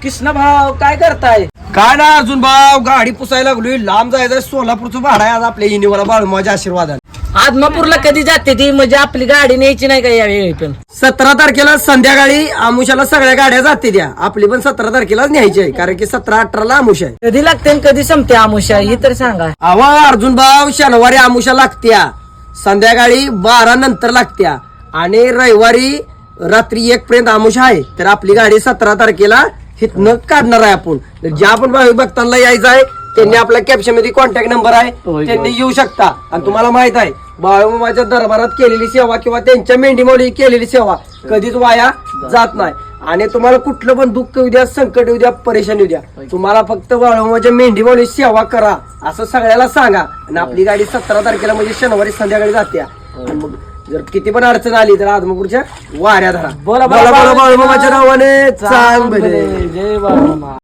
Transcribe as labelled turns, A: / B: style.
A: कृष्ण भाऊ काय करताय?
B: काय ना अर्जुन भाऊ, गाडी पुसायला लागलोय. लांब जायचं, सोलापूरचं भाडं आहे आज आपल्या इनिवाला बाळूमाच्या आशीर्वादाने.
A: आदमापूरला कधी जाते ती? म्हणजे आपली गाडी न्यायची नाही का यावेळी पण?
B: 17 तारखेला संध्याकाळी आमुषाला सगळ्या गाड्या जाते द्या. आपली पण 17 तारखेलाच न्यायची आहे, कारण की 17-18 आमुष आहे.
A: कधी लागते आणि कधी संपते आमुषा ही तर सांगा.
B: आवा अर्जुन भाऊ, शनिवारी आमुषा लागत्या, संध्याकाळी 12 नंतर लागत्या आणि रविवारी रात्री 1 पर्यंत आमुषा आहे. तर आपली गाडी 17 तारखेला हिथनं काढणार आहे आपण. तर ज्या पण भावी भक्तांना यायचं आहे त्यांनी आपल्या कॅप्शन मध्ये कॉन्टॅक्ट नंबर आहे, त्यांनी येऊ शकता. आणि तुम्हाला माहित आहे बाळूमामाच्या दरबारात केलेली सेवा किंवा त्यांच्या मेंढीमुळे केलेली सेवा कधीच वाया जात नाही. आणि तुम्हाला कुठलं पण दुःख येऊ द्या, संकट येऊ द्या, परेशानी येऊ द्या, तुम्हाला फक्त बाळूमामाच्या मेंढीमुळे सेवा करा असं सगळ्याला सांगा. आणि आपली गाडी 17 तारखेला म्हणजे शनिवारी संध्याकाळी जाते. आणि मग जर किती पण अडचण आली तर आदमापूरच्या वाऱ्या धरा.
A: बोला
B: बाळूमामाच्या नावाने चांग भले.
A: जय बाळूमामा.